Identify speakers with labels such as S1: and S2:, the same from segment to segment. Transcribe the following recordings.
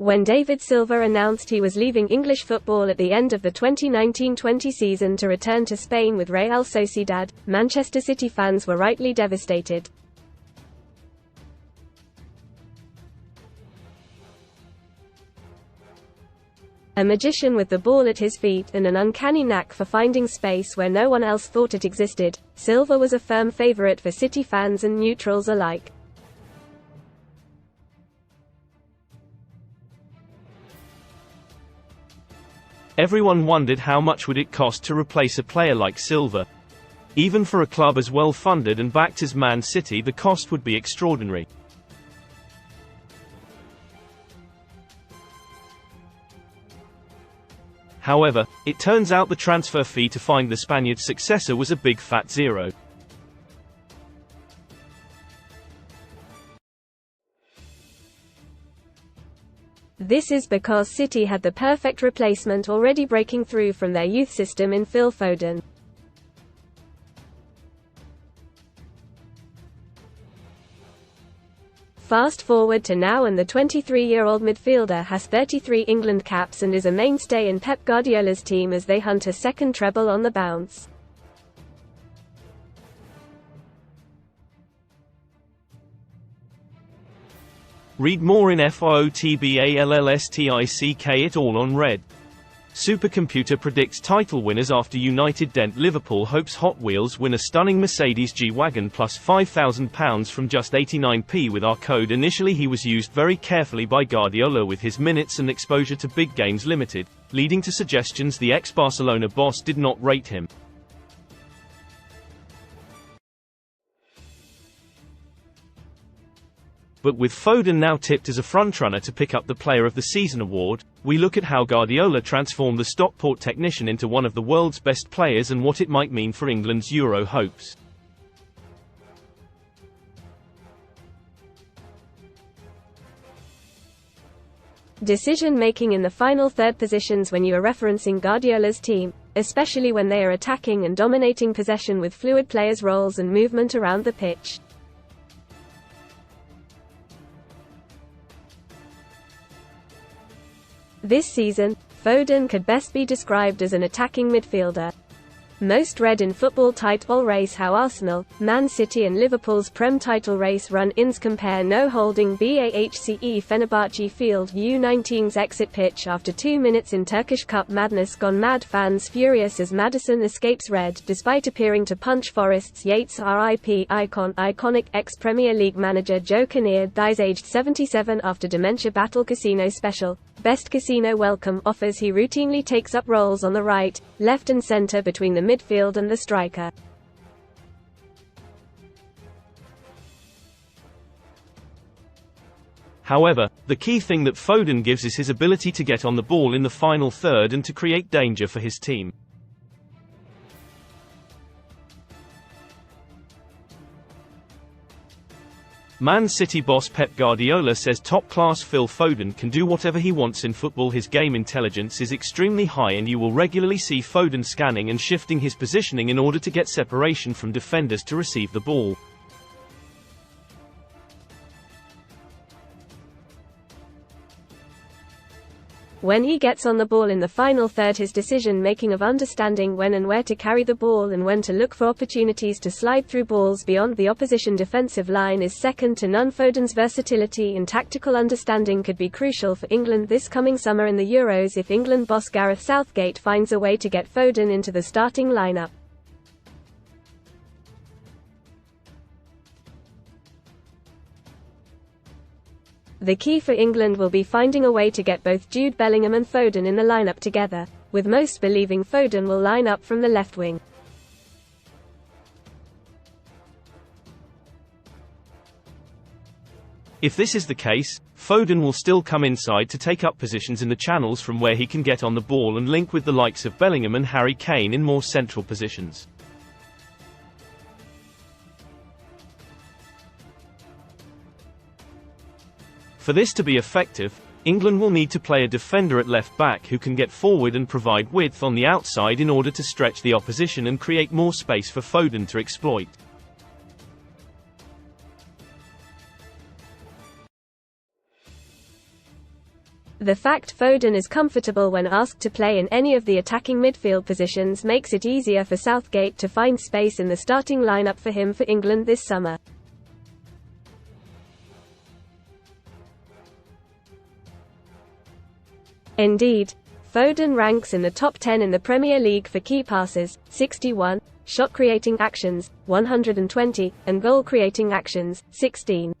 S1: When David Silva announced he was leaving English football at the end of the 2019-20 season to return to Spain with Real Sociedad, Manchester City fans were rightly devastated. A magician with the ball at his feet and an uncanny knack for finding space where no one else thought it existed, Silva was a firm favourite for City fans and neutrals alike.
S2: Everyone wondered how much would it cost to replace a player like Silva. Even for a club as well funded and backed as Man City, the cost would be extraordinary. However, it turns out the transfer fee to find the Spaniard's successor was a big fat zero.
S1: This is because City had the perfect replacement already breaking through from their youth system in Phil Foden. Fast forward to now and the 23-year-old midfielder has 33 England caps and is a mainstay in Pep Guardiola's team as they hunt a second treble on the bounce.
S2: Read more in FOOTBALLSTICK it all on Red. Supercomputer predicts title winners after United dent Liverpool hopes Hot Wheels win a stunning Mercedes G-Wagon plus £5,000 from just 89p with our code. Initially he was used very carefully by Guardiola with his minutes and exposure to big games limited, leading to suggestions the ex-Barcelona boss did not rate him. But with Foden now tipped as a frontrunner to pick up the Player of the Season award, we look at how Guardiola transformed the Stockport technician into one of the world's best players and what it might mean for England's Euro hopes.
S1: Decision-making in the final third positions when you are referencing Guardiola's team, especially when they are attacking and dominating possession with fluid players' roles and movement around the pitch. This season, Foden could best be described as an attacking midfielder. Most read in football title race how Arsenal, Man City and Liverpool's Prem title race run-ins compare no holding BAHCE Fenerbahce Field U19's exit pitch after 2 minutes in Turkish Cup madness. Gone mad fans furious as Maddison escapes red despite appearing to punch Forest's Yates RIP icon. Iconic ex-Premier League manager Joe Kinnear dies aged 77 after dementia battle. Casino special. Best Casino welcome offers. He routinely takes up roles on the right, left and centre between the midfield and the striker.
S2: However, the key thing that Foden gives is his ability to get on the ball in the final third and to create danger for his team. Man City boss Pep Guardiola says top-class Phil Foden can do whatever he wants in football. His game intelligence is extremely high and you will regularly see Foden scanning and shifting his positioning in order to get separation from defenders to receive the ball.
S1: When he gets on the ball in the final third, his decision-making of understanding when and where to carry the ball and when to look for opportunities to slide through balls beyond the opposition defensive line is second to none. Foden's versatility and tactical understanding could be crucial for England this coming summer in the Euros if England boss Gareth Southgate finds a way to get Foden into the starting lineup. The key for England will be finding a way to get both Jude Bellingham and Foden in the lineup together, with most believing Foden will line up from the left wing.
S2: If this is the case, Foden will still come inside to take up positions in the channels from where he can get on the ball and link with the likes of Bellingham and Harry Kane in more central positions. For this to be effective, England will need to play a defender at left back who can get forward and provide width on the outside in order to stretch the opposition and create more space for Foden to exploit.
S1: The fact Foden is comfortable when asked to play in any of the attacking midfield positions makes it easier for Southgate to find space in the starting lineup for him for England this summer. Indeed, Foden ranks in the top 10 in the Premier League for key passes, 61, shot-creating actions, 120, and goal-creating actions, 16.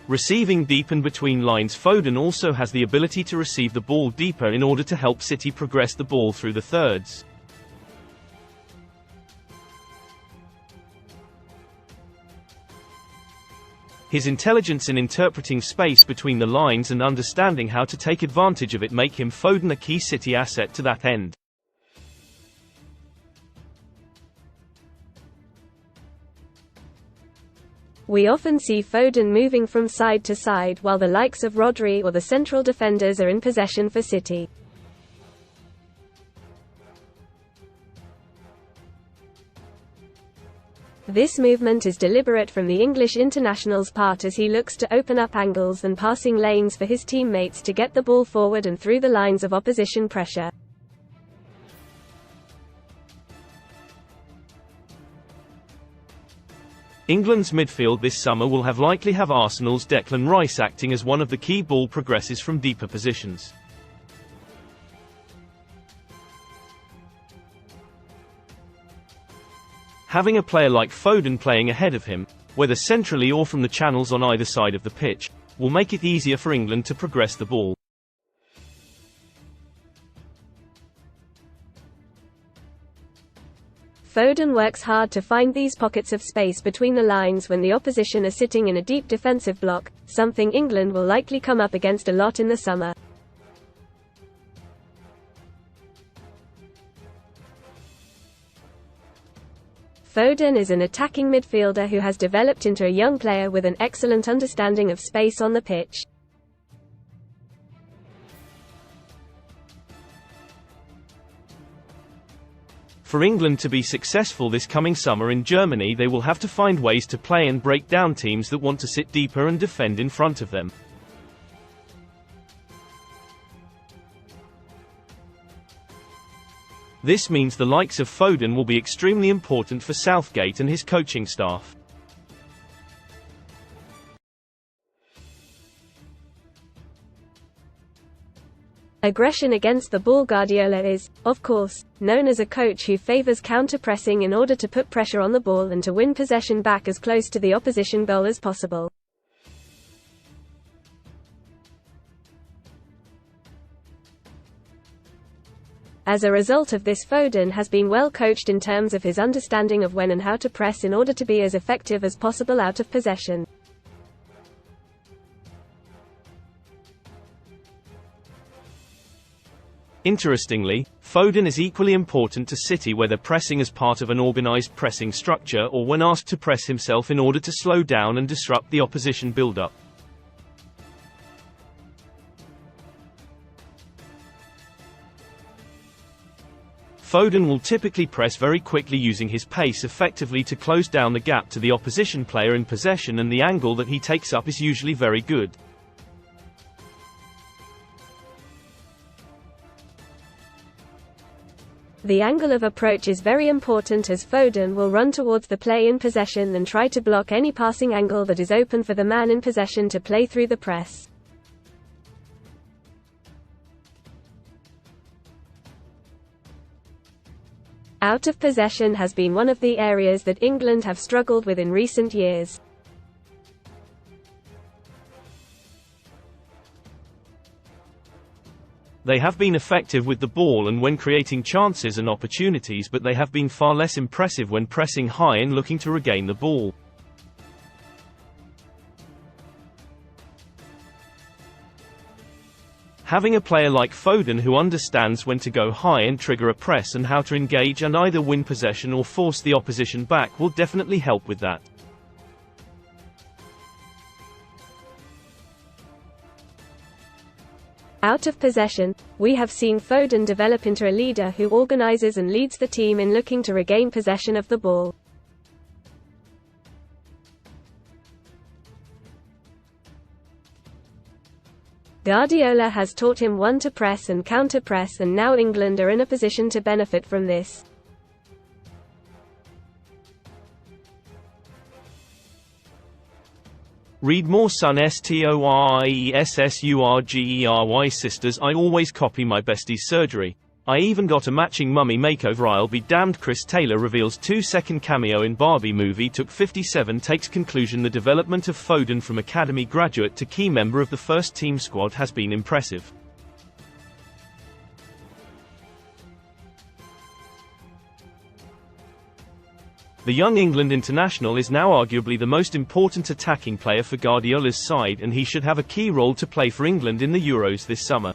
S2: Receiving deep and between lines. Foden also has the ability to receive the ball deeper in order to help City progress the ball through the thirds. His intelligence in interpreting space between the lines and understanding how to take advantage of it make him Foden a key City asset to that end.
S1: We often see Foden moving from side to side while the likes of Rodri or the central defenders are in possession for City. This movement is deliberate from the English international's part as he looks to open up angles and passing lanes for his teammates to get the ball forward and through the lines of opposition pressure.
S2: England's midfield this summer will likely have Arsenal's Declan Rice acting as one of the key ball progressors from deeper positions. Having a player like Foden playing ahead of him, whether centrally or from the channels on either side of the pitch, will make it easier for England to progress the ball.
S1: Foden works hard to find these pockets of space between the lines when the opposition are sitting in a deep defensive block, something England will likely come up against a lot in the summer. Foden is an attacking midfielder who has developed into a young player with an excellent understanding of space on the pitch.
S2: For England to be successful this coming summer in Germany, they will have to find ways to play and break down teams that want to sit deeper and defend in front of them. This means the likes of Foden will be extremely important for Southgate and his coaching staff.
S1: Aggression against the ball. Guardiola is, of course, known as a coach who favors counter-pressing in order to put pressure on the ball and to win possession back as close to the opposition goal as possible. As a result of this, Foden has been well coached in terms of his understanding of when and how to press in order to be as effective as possible out of possession.
S2: Interestingly, Foden is equally important to City whether pressing as part of an organised pressing structure or when asked to press himself in order to slow down and disrupt the opposition build-up. Foden will typically press very quickly, using his pace effectively to close down the gap to the opposition player in possession, and the angle that he takes up is usually very good.
S1: The angle of approach is very important as Foden will run towards the play in possession and try to block any passing angle that is open for the man in possession to play through the press. Out of possession has been one of the areas that England have struggled with in recent years.
S2: They have been effective with the ball and when creating chances and opportunities, but they have been far less impressive when pressing high and looking to regain the ball. Having a player like Foden who understands when to go high and trigger a press and how to engage and either win possession or force the opposition back will definitely help with that.
S1: Out of possession, we have seen Foden develop into a leader who organizes and leads the team in looking to regain possession of the ball. Guardiola has taught him when to press and counter-press, and now England are in a position to benefit from this.
S2: Read more son STORIESSURGERY sisters. I always copy my bestie's surgery. I even got a matching mummy makeover. I'll be damned. Chris Taylor reveals 2-second cameo in Barbie movie took 57 takes. Conclusion: the development of Foden from academy graduate to key member of the first team squad has been impressive. The young England international is now arguably the most important attacking player for Guardiola's side, and he should have a key role to play for England in the Euros this summer.